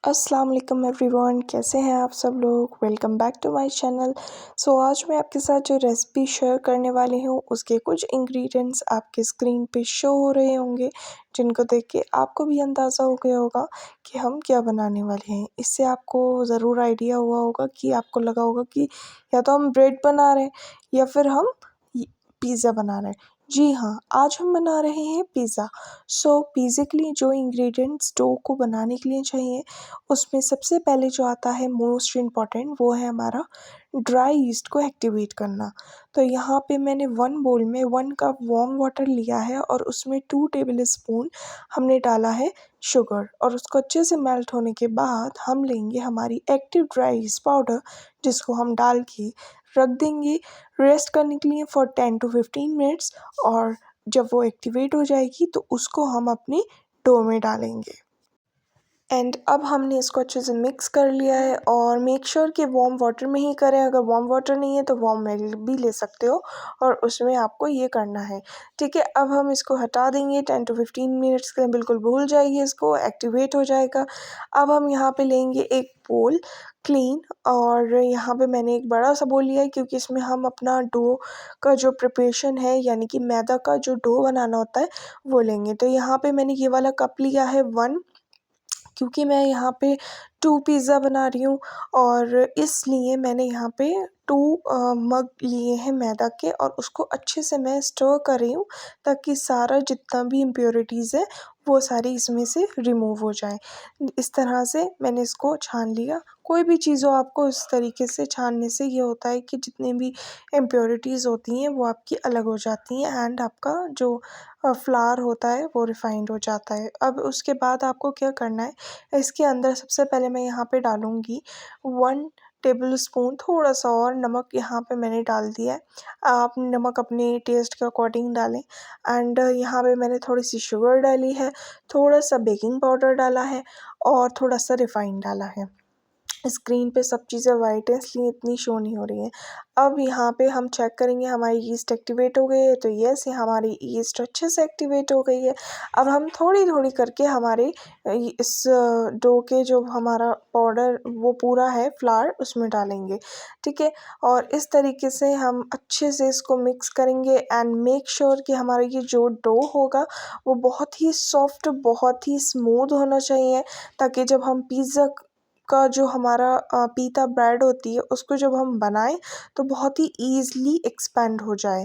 अस्सलाम वालेकुम एवरीवन, कैसे हैं आप सब लोग। Welcome back to my channel. आज मैं आपके साथ जो रेसिपी शेयर करने वाली हूँ उसके कुछ इंग्रेडिएंट्स आपके स्क्रीन पे शो हो रहे होंगे, जिनको देख के आपको भी अंदाज़ा हो गया होगा कि हम क्या बनाने वाले हैं। इससे आपको ज़रूर आइडिया हुआ होगा कि आपको लगा होगा कि या तो हम ब्रेड बना रहे हैं या फिर हम पिज़्ज़ा बना रहे हैं। जी हाँ, आज हम बना रहे हैं पिज़्ज़ा। पिज़्ज़ा के लिए जो इंग्रेडिएंट्स डो को बनाने के लिए चाहिए, उसमें सबसे पहले जो आता है मोस्ट इम्पॉर्टेंट, वो है हमारा ड्राई यीस्ट को एक्टिवेट करना। तो यहाँ पे मैंने 1 बोल में 1 कप वार्म वाटर लिया है और उसमें 2 टेबल स्पून हमने डाला है शुगर, और उसको अच्छे से मेल्ट होने के बाद हम लेंगे हमारी एक्टिव ड्राई यीस्ट पाउडर, जिसको हम डाल के रख देंगे रेस्ट करने के लिए फॉर 10 टू 15 मिनट्स। और जब वो एक्टिवेट हो जाएगी तो उसको हम अपने डो में डालेंगे। एंड अब हमने इसको अच्छे से मिक्स कर लिया है, और मेक श्योर कि वार्म वाटर में ही करें। अगर वार्म वाटर नहीं है तो वार्म मिल्क भी ले सकते हो, और उसमें आपको ये करना है। ठीक है, अब हम इसको हटा देंगे 10 टू 15 मिनट्स के लिए, बिल्कुल भूल जाइए, इसको एक्टिवेट हो जाएगा। अब हम यहाँ पे लेंगे एक बोल क्लीन, और यहाँ पे मैंने एक बड़ा सा बोल लिया है क्योंकि इसमें हम अपना डो का जो प्रिपरेशन है, यानी कि मैदा का जो डो बनाना होता है, वो लेंगे। तो यहाँ पे मैंने ये वाला कप लिया है 1, क्योंकि मैं यहाँ पे 2 पिज़्ज़ा बना रही हूँ, और इसलिए मैंने यहाँ पे 2 मग लिए हैं मैदा के, और उसको अच्छे से मैं स्टर कर रही हूँ ताकि सारा जितना भी इम्प्योरिटीज़ है वो सारी इसमें से रिमूव हो जाए। इस तरह से मैंने इसको छान लिया। कोई भी चीज़ हो, आपको इस तरीके से छानने से ये होता है कि जितने भी इम्प्योरिटीज़ होती हैं वो आपकी अलग हो जाती हैं, एंड आपका जो फ्लावर होता है वो रिफाइंड हो जाता है। अब उसके बाद आपको क्या करना है, इसके अंदर सबसे पहले मैं यहाँ पे डालूँगी 1 टेबल स्पून थोड़ा सा और नमक, यहाँ पे मैंने डाल दिया है। आप नमक अपने टेस्ट के अकॉर्डिंग डालें। एंड यहाँ पे मैंने थोड़ी सी शुगर डाली है, थोड़ा सा बेकिंग पाउडर डाला है, और थोड़ा सा रिफाइंड डाला है। स्क्रीन पे सब चीज़ें वाइट हैं इसलिए इतनी शो नहीं हो रही हैं। अब यहाँ पे हम चेक करेंगे हमारी यीस्ट एक्टिवेट हो गई है, तो यस, ये हमारी यीस्ट अच्छे से एक्टिवेट हो गई है। अब हम थोड़ी-थोड़ी करके हमारे इस डो के जो हमारा पाउडर वो पूरा है फ्लावर उसमें डालेंगे, ठीक है? और इस तरीके से हम अच्छे से इसको मिक्स करेंगे, एंड मेक श्योर कि हमारा ये जो डो होगा वो बहुत ही सॉफ्ट, बहुत ही स्मूथ होना चाहिए, ताकि जब हम पिज़्ज़ा का जो हमारा पीता ब्रेड होती है उसको जब हम बनाएं तो बहुत ही ईज़िली एक्सपेंड हो जाए।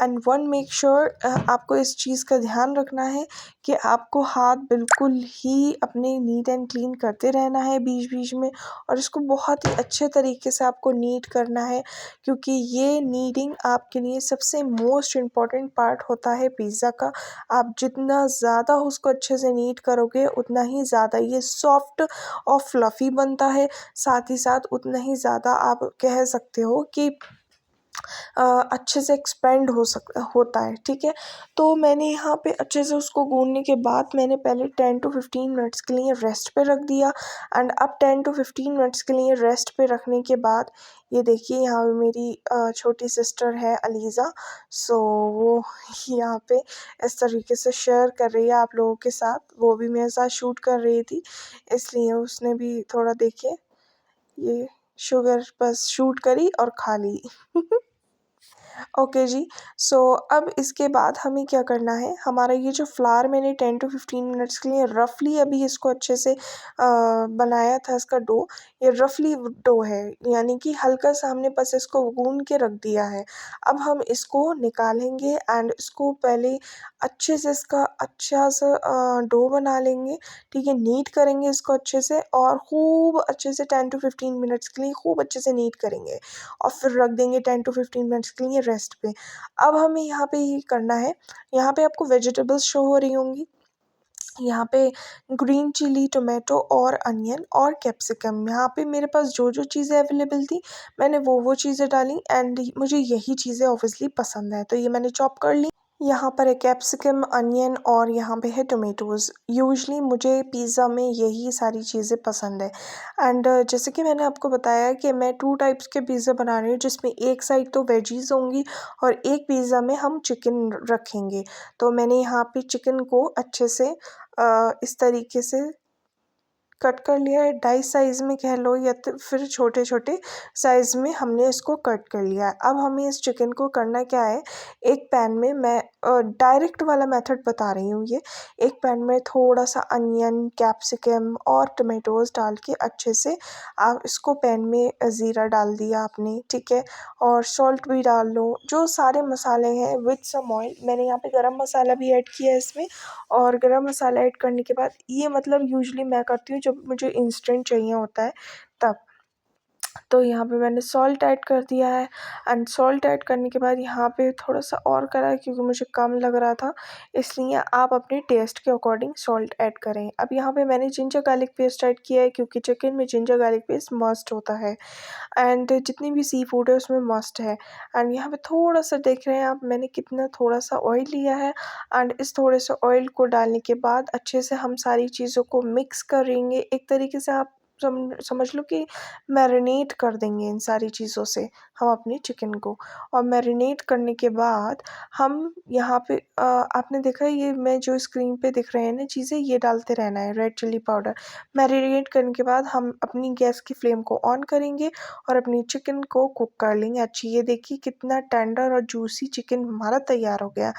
एंड वन मेक श्योर, आपको इस चीज़ का ध्यान रखना है कि आपको हाथ बिल्कुल ही अपने नीट एंड क्लीन करते रहना है बीच बीच में, और इसको बहुत ही अच्छे तरीके से आपको नीट करना है, क्योंकि ये नीडिंग आपके लिए सबसे मोस्ट इम्पॉर्टेंट पार्ट होता है पिज़्ज़ा का। आप जितना ज़्यादा उसको अच्छे से नीट करोगे उतना ही ज़्यादा ये सॉफ्ट और फ्लफ़ी बनता है, साथ ही साथ उतना ही ज़्यादा आप कह सकते हो कि अच्छे से एक्सपेंड होता है, ठीक है? तो मैंने यहाँ पे अच्छे से उसको गूँथने के बाद मैंने पहले 10 टू 15 मिनट्स के लिए रेस्ट पे रख दिया, एंड अब 10 टू 15 मिनट्स के लिए रेस्ट पे रखने के बाद ये देखिए, यहाँ पे मेरी छोटी सिस्टर है अलीज़ा, वो यहाँ पे इस तरीके से शेयर कर रही है आप लोगों के साथ। वो भी मेरे साथ शूट कर रही थी, इसलिए उसने भी थोड़ा देखिए ये शुगर बस शूट करी और खा ली। ओके जी। अब इसके बाद हमें क्या करना है, हमारा ये जो फ्लावर मैंने 10 टू 15 मिनट्स के लिए रफ़ली अभी इसको अच्छे से बनाया था, इसका डो, ये रफ़ली डो है, यानी कि हल्का सा हमने बस इसको गूँथ के रख दिया है। अब हम इसको निकालेंगे, एंड इसको पहले अच्छे से इसका अच्छा सा डो बना लेंगे, ठीक है? नीट करेंगे इसको अच्छे से, और खूब अच्छे से 10 टू 15 मिनट्स के लिए खूब अच्छे से नीट करेंगे, और फिर रख देंगे 10 टू 15 मिनट्स के लिए रेस्ट पे। अब हमें यहाँ पे ये करना है, यहाँ पे आपको वेजिटेबल्स शो हो रही होंगी। यहाँ पे ग्रीन चिली, टोमेटो और अनियन और कैप्सिकम, यहाँ पे मेरे पास जो-जो चीज़ें अवेलेबल थी मैंने वो चीज़ें डाली, एंड मुझे यही चीज़ें ऑब्वियसली पसंद है, तो ये मैंने चॉप कर ली। यहाँ पर है कैप्सिकम, अनियन, और यहाँ पे है टोमेटोज़। यूजुअली मुझे पिज़्ज़ा में यही सारी चीज़ें पसंद है। एंड जैसे कि मैंने आपको बताया कि मैं 2 टाइप्स के पिज़्ज़ा बना रही हूँ, जिसमें एक साइड तो वेजीज़ होंगी और एक पिज़्ज़ा में हम चिकन रखेंगे। तो मैंने यहाँ पे चिकन को अच्छे से इस तरीके से कट कर लिया है, डाइस साइज़ में कह लो या तो फिर छोटे छोटे साइज़ में हमने इसको कट कर लिया है। अब हमें इस चिकन को करना क्या है, एक पैन में मैं डायरेक्ट वाला मेथड बता रही हूँ ये। एक पैन में थोड़ा सा अनियन, कैप्सिकम और टमाटोज़ डाल के अच्छे से आप इसको पैन में ज़ीरा डाल दिया आपने, ठीक है, और सॉल्ट भी डाल लो, जो सारे मसाले हैं विद सम ऑयल। मैंने यहाँ पे गरम मसाला भी ऐड किया है इसमें, और गरम मसाला ऐड करने के बाद ये मतलब यूजुअली मैं करती हूँ जब मुझे इंस्टेंट चाहिए होता है तब। तो यहाँ पे मैंने सॉल्ट ऐड कर दिया है, एंड सॉल्ट ऐड करने के बाद यहाँ पे थोड़ा सा और करा है क्योंकि मुझे कम लग रहा था, इसलिए आप अपने टेस्ट के अकॉर्डिंग सॉल्ट ऐड करें। अब यहाँ पे मैंने जिंजर गार्लिक पेस्ट ऐड किया है क्योंकि चिकन में जिंजर गार्लिक पेस्ट मस्ट होता है, एंड जितनी भी सी फूड है उसमें मस्ट है। एंड यहाँ पे थोड़ा सा देख रहे हैं आप मैंने कितना थोड़ा सा ऑयल लिया है, एंड इस थोड़े से ऑयल को डालने के बाद अच्छे से हम सारी चीज़ों को मिक्स करेंगे। एक तरीके से आप समझ लो कि मैरिनेट कर देंगे इन सारी चीज़ों से हम अपने चिकन को। और मैरिनेट करने के बाद हम यहाँ पे आपने देखा है ये मैं जो स्क्रीन पे दिख रहे हैं ना चीज़ें, ये डालते रहना है रेड चिली पाउडर। मैरिनेट करने के बाद हम अपनी गैस की फ्लेम को ऑन करेंगे और अपनी चिकन को कुक कर लेंगे अच्छी। ये देखिए कितना टेंडर और जूसी चिकन हमारा तैयार हो गया।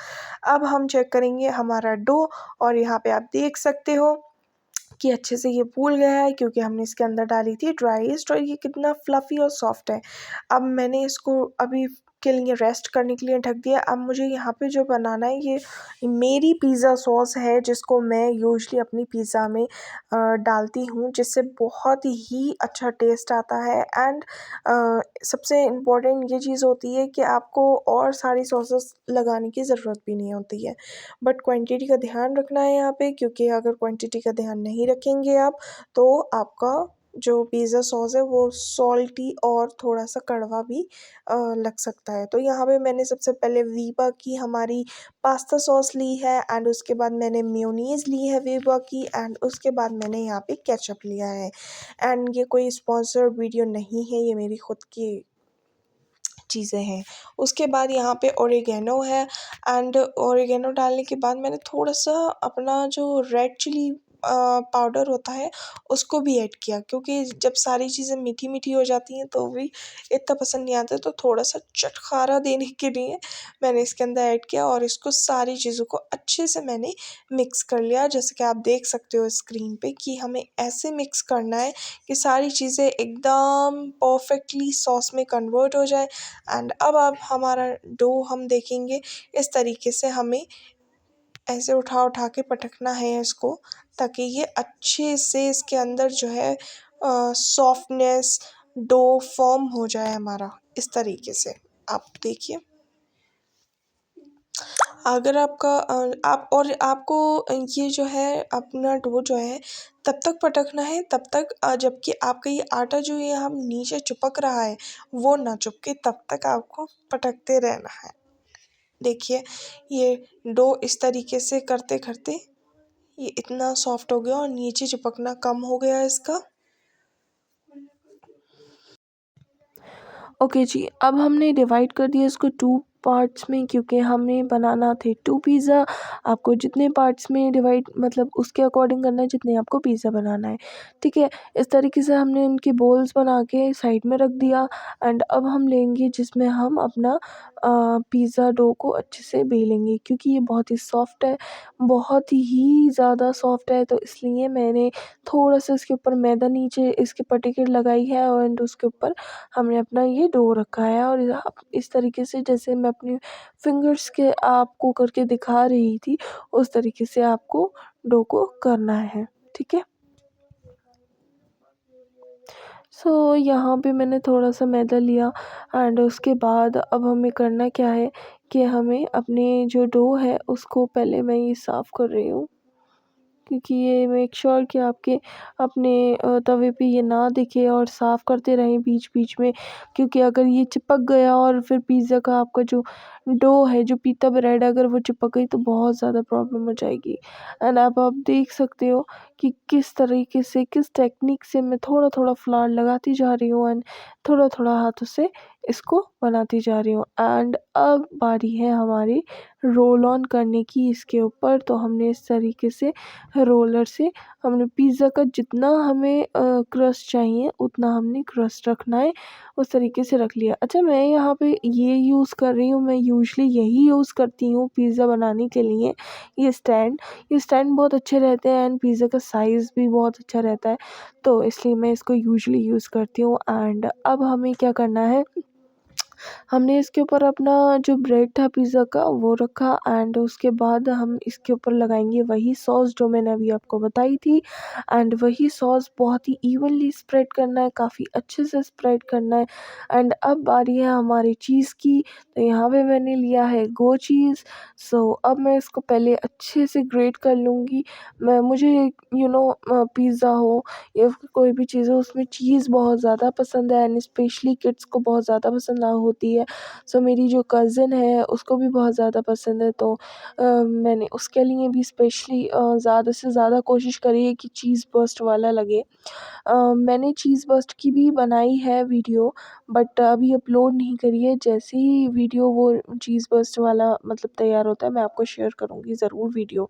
अब हम चेक करेंगे हमारा डो, और यहाँ पे आप देख सकते हो कि अच्छे से ये फूल गया है क्योंकि हमने इसके अंदर डाली थी ड्राई ईस्ट, और ये कितना फ्लफ़ी और सॉफ्ट है। अब मैंने इसको अभी के लिए रेस्ट करने के लिए ढक दिया। अब मुझे यहाँ पे जो बनाना है ये मेरी पिज़्ज़ा सॉस है जिसको मैं यूजुअली अपनी पिज़्ज़ा में डालती हूँ, जिससे बहुत ही अच्छा टेस्ट आता है। एंड सबसे इम्पोर्टेंट ये चीज़ होती है कि आपको और सारी सॉसेस लगाने की ज़रूरत भी नहीं होती है, बट क्वांटिटी का ध्यान रखना है यहाँ पे, क्योंकि अगर क्वांटिटी का ध्यान नहीं रखेंगे आप तो आपका जो पिज़्ज़ा सॉस है वो सॉल्टी और थोड़ा-सा कड़वा भी लग सकता है। तो यहाँ पे मैंने सबसे पहले वीबा की हमारी पास्ता सॉस ली है, एंड उसके बाद मैंने मेयोनीज़ ली है वीबा की, एंड उसके बाद मैंने यहाँ पे केचअप लिया है। एंड ये कोई स्पॉन्सर्ड वीडियो नहीं है, ये मेरी खुद की चीज़ें हैं। उसके बाद यहाँ पे ओरिगैनो है, एंड ओरिगैनो डालने के बाद मैंने थोड़ा-सा अपना जो रेड चिली पाउडर होता है उसको भी ऐड किया, क्योंकि जब सारी चीज़ें मीठी-मीठी हो जाती हैं तो भी इतना पसंद नहीं आता, तो थोड़ा-सा चटखारा देने के लिए मैंने इसके अंदर ऐड किया और इसको सारी चीज़ों को अच्छे से मैंने मिक्स कर लिया। जैसे कि आप देख सकते हो स्क्रीन पे कि हमें ऐसे मिक्स करना है कि सारी चीज़ें एकदम परफेक्टली सॉस में कन्वर्ट हो जाए। एंड अब हमारा डो हम देखेंगे इस तरीके से हमें ऐसे उठा के पटकना है इसको, ताकि ये अच्छे से इसके अंदर जो है सॉफ्टनेस डो फॉर्म हो जाए हमारा इस तरीके से। आप देखिए अगर आपका आप और आपको ये जो है अपना डो जो है तब तक पटकना है तब तक जबकि आपका ये आटा जो ये हम नीचे चिपक रहा है वो ना चिपके, तब तक आपको पटकते रहना है। देखिए ये डो इस तरीके से करते-करते ये इतना सॉफ्ट हो गया और नीचे चिपकना कम हो गया इसका। ओके जी, अब हमने डिवाइड कर दिया इसको 2 पार्ट्स में क्योंकि हमें बनाना थे 2 पिज़्ज़ा। आपको जितने पार्ट्स में डिवाइड मतलब उसके अकॉर्डिंग करना है जितने आपको पिज़्ज़ा बनाना है, ठीक है? इस तरीके से हमने उनके बोल्स बना के साइड में रख दिया, एंड अब हम लेंगे जिसमें हम अपना पिज़्ज़ा डो को अच्छे से बेलेंगे, क्योंकि ये बहुत ही सॉफ्ट है, बहुत ही ज़्यादा सॉफ्ट है, तो इसलिए मैंने थोड़ा-सा इसके ऊपर मैदा नीचे इसके पट्टिकें लगाई है, एंड उसके ऊपर हमने अपना ये डो रखा है। और इस तरीके से जैसे मैं अपनी फिंगर्स के आपको करके दिखा रही थी उस तरीके से आपको डो को करना है, ठीक है? सो यहाँ पे मैंने थोड़ा-सा मैदा लिया, एंड उसके बाद अब हमें करना क्या है कि हमें अपने जो डो है उसको पहले मैं ये साफ़ कर रही हूँ। क्योंकि ये मेक श्योर कि आपके अपने तवे पे ये ना दिखे, और साफ़ करते रहें बीच-बीच में, क्योंकि अगर ये चिपक गया और फिर पिज़्ज़ा का आपका जो डो है, जो पीता ब्रेड अगर वो चिपक गई तो बहुत ज़्यादा प्रॉब्लम हो जाएगी। एंड अब आप देख सकते हो कि किस तरीके से, किस टेक्निक से मैं थोड़ा-थोड़ा फ्लावर लगाती जा रही हूँ, एंड थोड़ा-थोड़ा हाथों से इसको बनाती जा रही हूँ। एंड अब बारी है हमारी रोल ऑन करने की इसके ऊपर। तो हमने इस तरीके से रोलर से हमने पिज़्ज़ा का जितना हमें क्रस्ट चाहिए उतना हमने क्रस्ट रखना है, उस तरीके से रख लिया। अच्छा, मैं यहाँ पे ये यूज़ कर रही हूँ, मैं यूजुअली यही यूज़ करती हूँ पिज़्ज़ा बनाने के लिए, ये स्टैंड बहुत अच्छे रहते हैं एंड पिज़्ज़ा का साइज़ भी बहुत अच्छा रहता है, तो इसलिए मैं इसको यूजुअली यूज़ करती हूँ। एंड अब हमें क्या करना है, हमने इसके ऊपर अपना जो ब्रेड था पिज़्ज़ा का वो रखा एंड उसके बाद हम इसके ऊपर लगाएंगे वही सॉस जो मैंने अभी आपको बताई थी। एंड वही सॉस बहुत ही इवनली स्प्रेड करना है, काफ़ी अच्छे से स्प्रेड करना है। एंड अब बारी है हमारी चीज़ की। तो यहाँ पे मैंने लिया है गो चीज़। सो अब मैं इसको पहले अच्छे से ग्रेट कर लूँगी। मुझे पिज़्ज़ा हो या फिर कोई भी चीज़ हो उसमें चीज़ बहुत ज़्यादा पसंद है एंड स्पेशली किड्स को बहुत ज़्यादा पसंद होती है। सो मेरी जो कज़िन है उसको भी बहुत ज़्यादा पसंद है, तो मैंने उसके लिए भी स्पेशली ज़्यादा से ज़्यादा कोशिश करी है कि चीज़ बर्स्ट वाला लगे। मैंने चीज़ बर्स्ट की भी बनाई है वीडियो, बट अभी अपलोड नहीं करी है। जैसे ही वीडियो वो चीज़ बर्स्ट वाला मतलब तैयार होता है मैं आपको शेयर करूँगी ज़रूर वीडियो,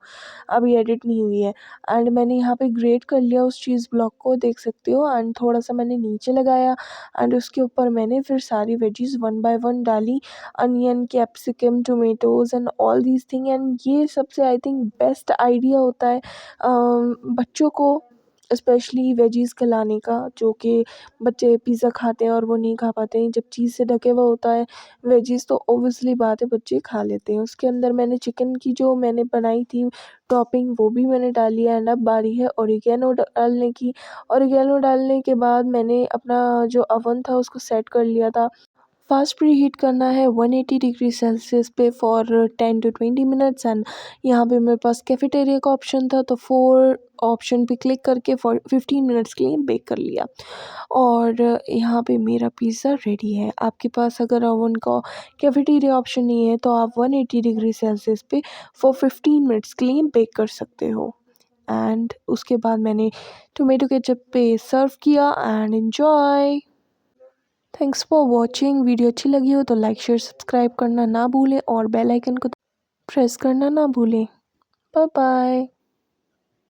अभी एडिट नहीं हुई है। एंड मैंने यहाँ पे ग्रेट कर लिया उस चीज़ ब्लॉक को, देख सकते हो। एंड थोड़ा-सा मैंने नीचे लगाया एंड उसके ऊपर मैंने फिर सारी वेजीज़ वन बाय वन डाली, onion, capsicum, tomatoes and all these thing. And ये सबसे आई थिंक बेस्ट आइडिया होता है बच्चों को स्पेशली वेजीज़ खिलाने का, जो कि बच्चे पिज़्ज़ा खाते हैं और वो नहीं खा पाते हैं। जब चीज़ से ढके हुआ होता है वेजीज़ तो ऑब्वियसली बात है बच्चे खा लेते हैं। उसके अंदर मैंने चिकन की जो मैंने बनाई थी टॉपिंग वो भी मैंने डाली है। एंड अब बारी है ओरिगैनो डालने की। ओरिगैनो डालने के बाद मैंने अपना जो अवन था उसको सेट कर लिया था। फास्ट प्री हीट करना है 180 डिग्री सेल्सियस पे फॉर 10 टू 20 मिनट्स। एंड यहाँ पे मेरे पास कैफेटेरिया का ऑप्शन था, तो 4 ऑप्शन पे क्लिक करके फॉर 15 मिनट्स के लिए बेक कर लिया। और यहाँ पे मेरा पिज़्ज़ा रेडी है। आपके पास अगर ओवन का कैफेटेरिया ऑप्शन नहीं है तो आप 180 डिग्री सेल्सियस पे फॉर 15 मिनट्स के लिए बेक कर सकते हो। एंड उसके बाद मैंने टोमेटो केचप पे सर्व किया and enjoy. Thanks for watching. Video अच्छी लगी हो तो लाइक शेयर सब्सक्राइब करना ना भूलें और बेल आइकन को प्रेस करना ना भूलें। Bye bye.